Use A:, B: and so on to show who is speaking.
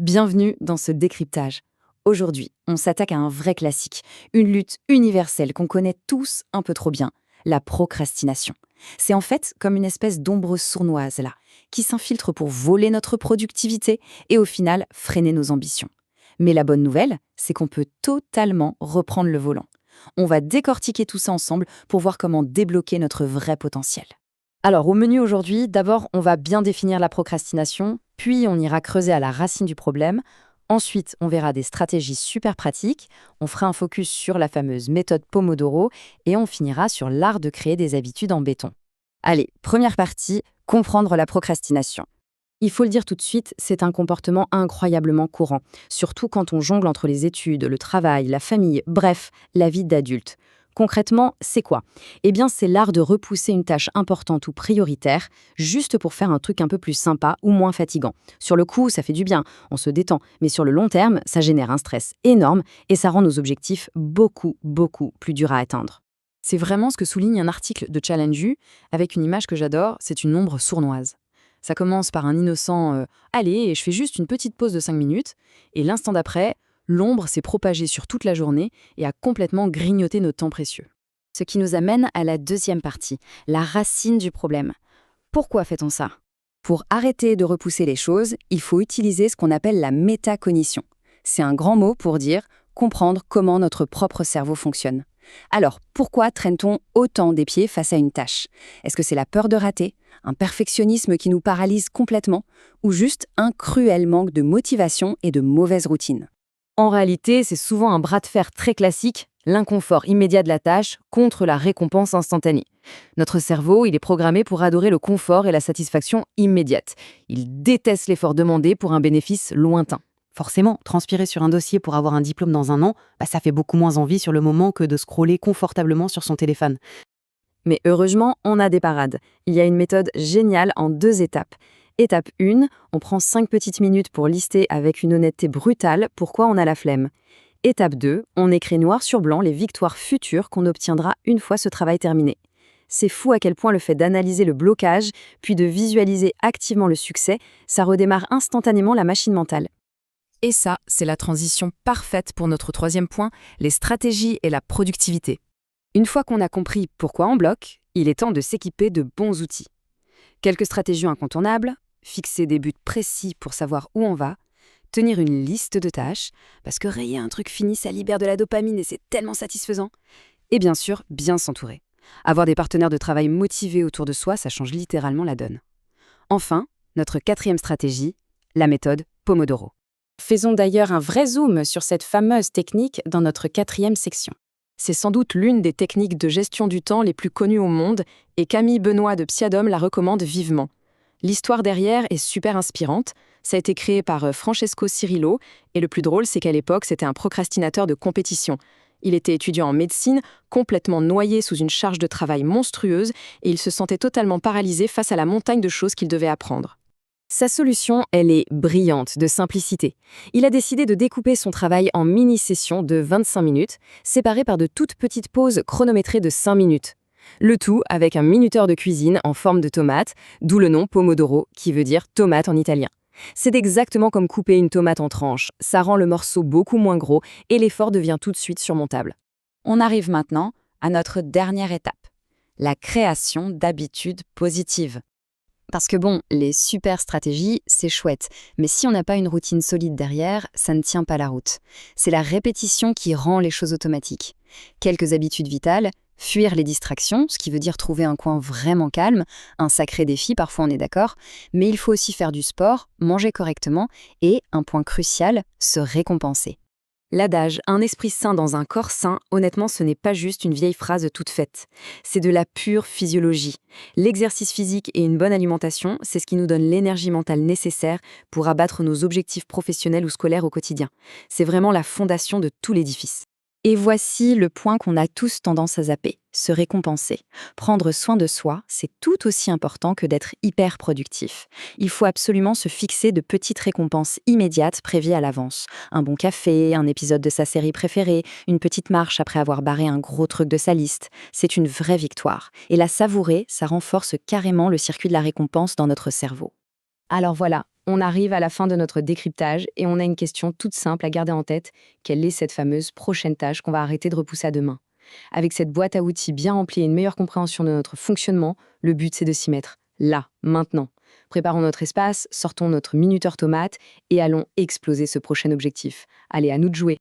A: Bienvenue dans ce décryptage. Aujourd'hui, on s'attaque à un vrai classique, une lutte universelle qu'on connaît tous un peu trop bien, la procrastination. C'est en fait comme une espèce d'ombre sournoise là, qui s'infiltre pour voler notre productivité et au final freiner nos ambitions. Mais la bonne nouvelle, c'est qu'on peut totalement reprendre le volant. On va décortiquer tout ça ensemble pour voir comment débloquer notre vrai potentiel. Alors, au menu aujourd'hui, d'abord, on va bien définir la procrastination, puis on ira creuser à la racine du problème. Ensuite, on verra des stratégies super pratiques, on fera un focus sur la fameuse méthode Pomodoro et on finira sur l'art de créer des habitudes en béton. Allez, première partie, comprendre la procrastination. Il faut le dire tout de suite, c'est un comportement incroyablement courant, surtout quand on jongle entre les études, le travail, la famille, bref, la vie d'adulte. Concrètement, c'est quoi? Eh bien, c'est l'art de repousser une tâche importante ou prioritaire, juste pour faire un truc un peu plus sympa ou moins fatigant. Sur le coup, ça fait du bien, on se détend, mais sur le long terme, ça génère un stress énorme et ça rend nos objectifs beaucoup plus durs à atteindre. C'est vraiment ce que souligne un article de Challenge U, avec une image que j'adore, c'est une ombre sournoise. Ça commence par un innocent allez, je fais juste une petite pause de 5 minutes, et l'instant d'après, l'ombre s'est propagée sur toute la journée et a complètement grignoté notre temps précieux. Ce qui nous amène à la deuxième partie, la racine du problème. Pourquoi fait-on ça? Pour arrêter de repousser les choses, il faut utiliser ce qu'on appelle la métacognition. C'est un grand mot pour dire comprendre comment notre propre cerveau fonctionne. Alors, pourquoi traîne-t-on autant des pieds face à une tâche? Est-ce que c'est la peur de rater, un perfectionnisme qui nous paralyse complètement, ou juste un cruel manque de motivation et de mauvaise routine? En réalité, c'est souvent un bras de fer très classique, l'inconfort immédiat de la tâche contre la récompense instantanée. Notre cerveau, il est programmé pour adorer le confort et la satisfaction immédiate. Il déteste l'effort demandé pour un bénéfice lointain. Forcément, transpirer sur un dossier pour avoir un diplôme dans un an, ça fait beaucoup moins envie sur le moment que de scroller confortablement sur son téléphone. Mais heureusement, on a des parades. Il y a une méthode géniale en 2 étapes. Étape 1, on prend 5 petites minutes pour lister avec une honnêteté brutale pourquoi on a la flemme. Étape 2, on écrit noir sur blanc les victoires futures qu'on obtiendra une fois ce travail terminé. C'est fou à quel point le fait d'analyser le blocage, puis de visualiser activement le succès, ça redémarre instantanément la machine mentale. Et ça, c'est la transition parfaite pour notre troisième point, les stratégies et la productivité. Une fois qu'on a compris pourquoi on bloque, il est temps de s'équiper de bons outils. Quelques stratégies incontournables, fixer des buts précis pour savoir où on va, tenir une liste de tâches, parce que rayer un truc fini, ça libère de la dopamine et c'est tellement satisfaisant. Et bien sûr, bien s'entourer. Avoir des partenaires de travail motivés autour de soi, ça change littéralement la donne. Enfin, notre quatrième stratégie, la méthode Pomodoro. Faisons d'ailleurs un vrai zoom sur cette fameuse technique dans notre quatrième section. C'est sans doute l'une des techniques de gestion du temps les plus connues au monde et Camille Benoît de Psiadome la recommande vivement. L'histoire derrière est super inspirante. Ça a été créé par Francesco Cirillo et le plus drôle, c'est qu'à l'époque, c'était un procrastinateur de compétition. Il était étudiant en médecine, complètement noyé sous une charge de travail monstrueuse et il se sentait totalement paralysé face à la montagne de choses qu'il devait apprendre. Sa solution, elle est brillante, de simplicité. Il a décidé de découper son travail en mini-sessions de 25 minutes, séparées par de toutes petites pauses chronométrées de 5 minutes. Le tout avec un minuteur de cuisine en forme de tomate, d'où le nom Pomodoro, qui veut dire tomate en italien. C'est exactement comme couper une tomate en tranches, ça rend le morceau beaucoup moins gros et l'effort devient tout de suite surmontable. On arrive maintenant à notre dernière étape, la création d'habitudes positives. Parce que bon, les super stratégies, c'est chouette, mais si on n'a pas une routine solide derrière, ça ne tient pas la route. C'est la répétition qui rend les choses automatiques. Quelques habitudes vitales, fuir les distractions, ce qui veut dire trouver un coin vraiment calme, un sacré défi, parfois on est d'accord, mais il faut aussi faire du sport, manger correctement et, un point crucial, se récompenser. L'adage « un esprit sain dans un corps sain », honnêtement, ce n'est pas juste une vieille phrase toute faite. C'est de la pure physiologie. L'exercice physique et une bonne alimentation, c'est ce qui nous donne l'énergie mentale nécessaire pour abattre nos objectifs professionnels ou scolaires au quotidien. C'est vraiment la fondation de tout l'édifice. Et voici le point qu'on a tous tendance à zapper, se récompenser. Prendre soin de soi, c'est tout aussi important que d'être hyper productif. Il faut absolument se fixer de petites récompenses immédiates prévues à l'avance. Un bon café, un épisode de sa série préférée, une petite marche après avoir barré un gros truc de sa liste. C'est une vraie victoire. Et la savourer, ça renforce carrément le circuit de la récompense dans notre cerveau. Alors voilà, On arrive à la fin de notre décryptage et on a une question toute simple à garder en tête. Quelle est cette fameuse prochaine tâche qu'on va arrêter de repousser à demain? Avec cette boîte à outils bien remplie et une meilleure compréhension de notre fonctionnement, le but c'est de s'y mettre. Là, maintenant. Préparons notre espace, sortons notre minuteur tomate et allons exploser ce prochain objectif. Allez, à nous de jouer.